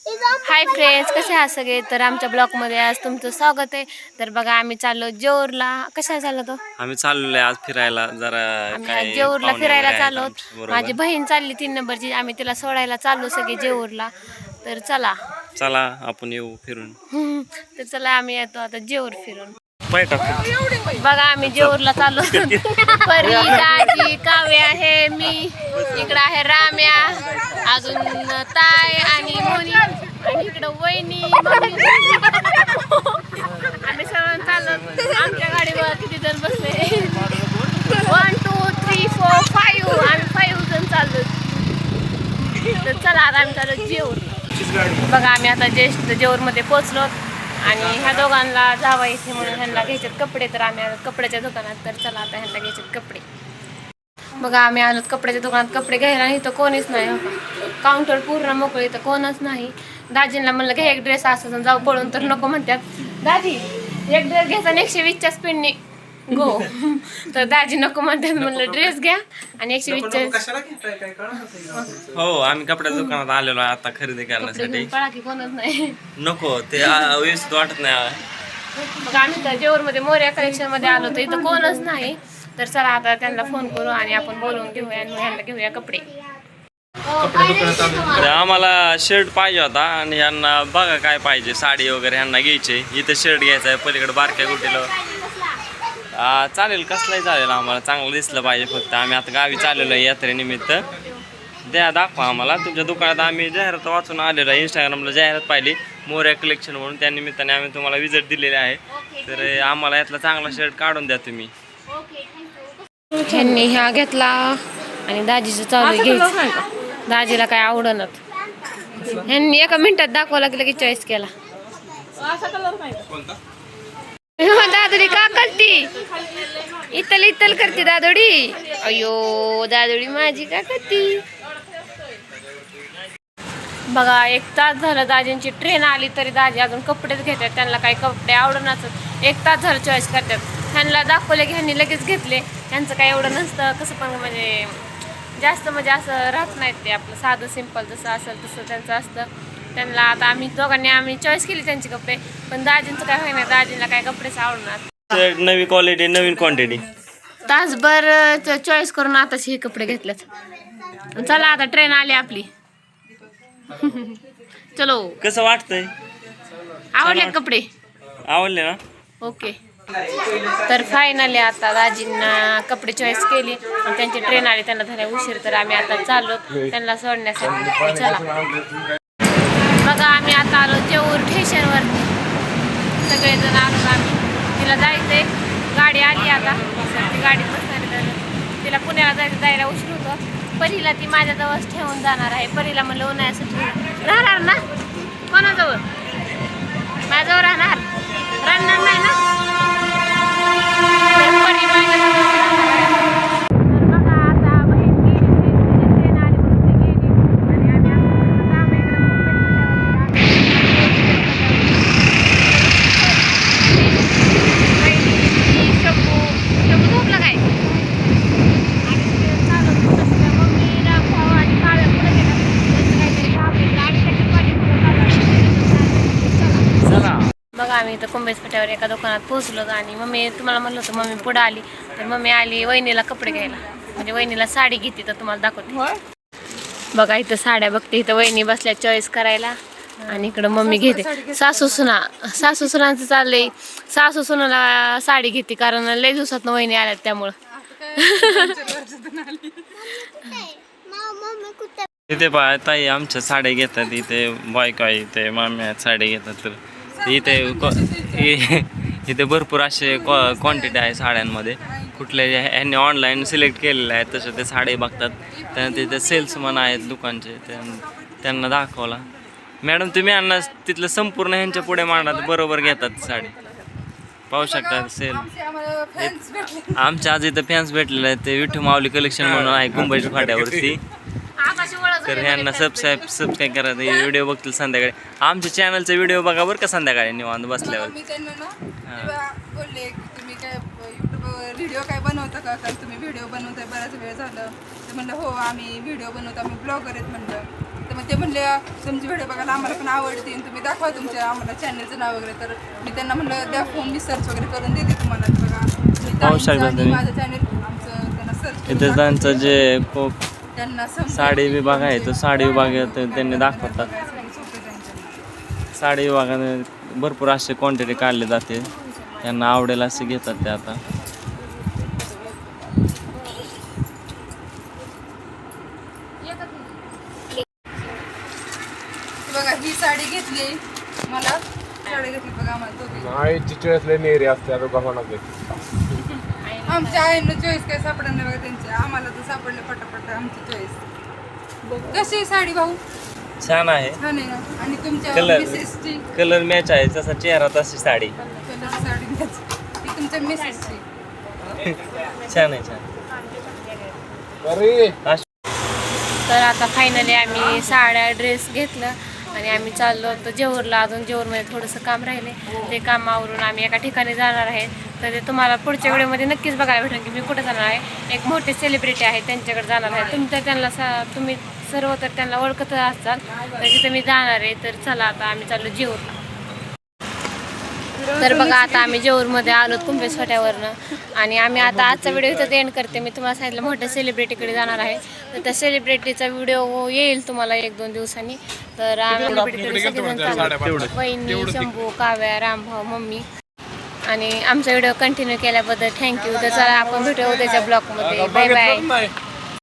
Hi friends, कसे आहात सगळे? तर आमच्या ब्लॉगमध्ये आज तुमचं स्वागत आहे. तर बघा आम्ही चाललो जेऊरला. कशा चाललो तो? आम्ही चाललोय आज फिरायला जरा. आम्ही आज काय जेऊरला पाहुणे फिरायला वगैरे आहेत चाललो. आमच्या माझी बरोबर. बहीण चालली 3 नंबरची. आम्ही तिला सोडायला चाललो सगळे जेऊरला. तर चला. चला आपण येऊ फिरून. तर चला आम्ही येतो आता जेऊर फिरून. पाय टाकू. बघा आम्ही जेऊरला चाललो. परी, दाजी, काव्या आहे, मी इकडं आहे राम्या, अजून ताय आणि मोनी आणि इकडं वहिनी, मम्मी. आम्ही सर्वांना चाललो. आमच्या गाडीवर किती जण बसले? 1 2 3 4 5. आम्ही 5 जण चाललो. तर चला आता आम्ही चाललो जेऊर. बघा आम्ही आता जस्ट जेऊरमध्ये पोहोचलो आणि ह्या दोघांना जावा इथे म्हणून ह्यांना घ्यायचे कपडे. तर आम्ही आलो कपड्याच्या दुकानात. तर चला आता ह्यांना घ्यायचे कपडे. बघा आम्ही आलो कपड्याच्या दुकानात कपडे घ्यायला. इथं कोणीच नाही. काउंटर पूर्ण मोकळे, इथं कोणच नाही. दाजींना म्हणलं घ्या एक ड्रेस असं जाऊ पळून, तर नको म्हणतात. दाजी एक ड्रेस घ्यायचा आणि 120च्या स्पीडने गो. तर दाजी नको म्हणतात. म्हणलं ड्रेस घ्या आणि 120च्या. हो आम्ही कपड्याच्या दुकानात आलेलो आहे आता खरेदी करण्यासाठी. पळा की कोणच नाही. नको ते व्यवस्थित वाटत नाही. मग आम्ही तर जेऊरमध्ये मोर्या कलेक्शनमध्ये आलो तर इथं कोणच नाही. तर चला आता त्यांना फोन करू आणि आपण बोलवून घेऊया आणि ह्यांना घेऊया कपडे. आम्हाला शर्ट पाहिजे होता आणि ह्यांना बघा काय पाहिजे, साडी वगैरे ह्यांना घ्यायचे. इथं शर्ट घ्यायचा आहे पलीकडे बारक्या गुटीला. चालेल कसलाही चालेल, आम्हाला चांगलं दिसलं पाहिजे. फक्त आम्ही आता गावी चाललेलो आहे यात्रेनिमित्त. द्या दाखवा आम्हाला. तुमच्या दुकानात आम्ही जाहिरात वाचून आलेलो आहे. इंस्टाग्रामला जाहिरात पाहिली मोर्या कलेक्शन म्हणून, त्या निमित्ताने आम्ही तुम्हाला विजिट दिलेली आहे. तर आम्हाला यातला चांगला शर्ट काढून द्या तुम्ही. ह्यांनी ह्या घेतला आणि दाजीचं चालू घ्यायचं. दाजीला काय आवडणार. ह्यांनी एका मिनिटात दाखवला की लगेच चॉईस केला. दादोडी का करती? इतल इतल करते दादोडी. अयो दादोडी माझी का करती? बघा 1 तास झालं दाजींची ट्रेन आली तरी दाजी अजून कपडेच घेतात. त्यांना काही कपडे आवडणाच. 1 तास झालं चॉईस करतात. ह्यांना दाखवले की ह्यांनी लगेच घेतले. त्यांचं काही एवढं नसतं. कसं पण म्हणजे जास्त म्हणजे असं राहत नाहीत ते. आपलं साधं सिंपल जसं असेल तसं त्यांचं असतं. त्यांना आता आम्ही दोघांनी आम्ही चॉईस केली त्यांची कपडे. पण दाजींचं काय होईना. दाजींना काय कपडेच आवडणार. नवी क्वालिटी नवीन क्वांटिटी. तासभर चॉईस करून आताच हे कपडे घेतलेत. चला आता ट्रेन आली आपली. चलो. कसं वाटतंय? आवडले कपडे? आवडले ना? ओके. तर फायनली आता दाजींना कपडे चॉईस केली आणि त्यांची ट्रेन आली. त्यांना झाल्या उशीर. तर आम्ही आता चाललो त्यांना सोडण्यासाठी. चला बघा आम्ही आता आलो जेऊर स्टेशनवरती. सगळेजण आलो आम्ही. तिला जायचंय. गाडी आली आता. ती गाडीत बसणार आहे. तिला पुण्याला जायला उशीर होतो. परीला ती माझ्याजवळच ठेवून जाणार आहे. परीला म्हणलं उन्हाळ्यासाठी राहणार ना? कोणाजवळ? माझ्याजवळ राहणार नाही ना? बघा आम्ही इथं कुंभेज फाट्यावर एका दुकानात पोहोचलो आणि मम्मी तुम्हाला म्हणलं होतं मम्मी पुढे आली. तर मम्मी आली वहिनीला कपडे घ्यायला. म्हणजे वहिनीला साडी घेते तर तुम्हाला दाखवते. बघा इथं साड्या बघते. इथं वहिनी बसल्या चॉईस करायला आणि इकडं मम्मी घेते. सासू सुनांचं चाललंय. सासू सुनाला साडी घेते कारण लय दिवसात वहिनी आल्यात त्यामुळं. इथे ताई आमच्या साड्या घेतात. इथे बायका आहे, इथे माम्या साड्या घेतात. तर इथे भरपूर असे क्वांटिटी आहे साड्यांमध्ये. कुठले ह्यांनी ऑनलाईन सिलेक्ट केलेले आहेत तसं ते साडी बघतात. त्यानंतर तिथे सेल्समन आहेत दुकानचे. त्यांना दाखवला. मॅडम तुम्ही यांना तिथलं संपूर्ण ह्यांच्या पुढे मांडा बरोबर घेतात साडी. पाहू शकता सेल. आमच्या आज इथं फॅन्स भेटलेले आहेत. ते विठू माऊली कलेक्शन म्हणून आहे कुंभेज फाट्यावरती. तर ह्यांना सबस्क्राईब करा. व्हिडिओ बघतील संध्याकाळी. आमच्या चॅनलचा व्हिडिओ बघा बरं का संध्याकाळी निवांत बसल्यावर. बोलले की तुम्ही काय युट्यूबवर व्हिडिओ काय बनवता का? कारण तुम्ही व्हिडिओ बनवताय बराच वेळ झालं. तर म्हणलं हो आम्ही व्हिडिओ बनवतो, आम्ही ब्लॉगर आहेत म्हणलं. तर मग ते म्हणले तुमची व्हिडिओ बघायला आम्हाला पण आवडते आणि तुम्ही दाखवा तुमच्या आम्हाला चॅनलचं नाव वगैरे. तर मी त्यांना म्हणलं द्या फोन, मी सर्च वगैरे करून देते तुम्हाला. तर बघा मी पाहू शकता ताईंचं आणि तुम्ही. माझं चॅनल आमचं त्यांना सर्च इथे त्यांचं जे त्यांना समजेल साडी की विभाग आहे तो म्हणजे साडी विभागात काय त्यांनी बघायला दाखवतात. बघायला सोपं त्यांच्या. साडी विभागाने भरपूर असे क्वांटिटी काढले जाते, त्यांना आवडेल असे घेतात ते आता. बघा ही साडी घेतली मला, साडी घेतली बघा आम्हाला दोघी. आईची चॉईस लय नेरी असते आता गव्हाणा. आमच्या आईनं चॉईस काय सापडणार नाही बघा त्यांची, आम्हाला तर सापडले पटापट आमची चॉईस. कशी आहे साडी भाऊ? छान आहे, छान आहे ना. आणि तुमच्या कलर मिसेसची कलर मॅच आहे, जसा चेहरा तशी साडी. कलर साडी घ्यायची ती तुमच्या मिसेसची. छान आहे, छान. अरे तर आता फायनली आम्ही साड्या ड्रेस घेतलं आणि आम्ही चाललो होतो जेऊरला. अजून जेऊरमध्ये थोडंसं काम राहिले, ते कामावरून आम्ही एका ठिकाणी जाणार आहे. तर ते तुम्हाला पुढच्या व्हिडिओमध्ये नक्कीच बघायला भेटेल की मी कुठे जाणार आहे. एक मोठे सेलिब्रिटी आहे त्यांच्याकडे जाणार आहे. तुम्ही सर्व तर त्यांना ओळखत असाल, तर तिथे मी जाणार आहे. तर चला आता आम्ही चाललो जेऊरला. तर बघा आता आम्ही जेऊरमध्ये आलो कुंभेस फाट्यावरनं आणि आम्ही आता आजचा व्हिडिओ इथं एंड करते. मी तुम्हाला सांगितलं मोठ्या सेलिब्रिटीकडे जाणार आहे, तर त्या सेलिब्रिटीचा व्हिडिओ येईल तुम्हाला 1-2 दिवसांनी. तर आम्ही सेलिब्रिटीकडे सगळेजण चाललो, वहिनी, शंभू, काव्या, रामभाऊ, मम्मी. आणि आमचा व्हिडिओ कंटिन्यू केल्याबद्दल थँक्यू. तर चला आपण भेटू उद्याच्या ब्लॉगमध्ये. Bye bye.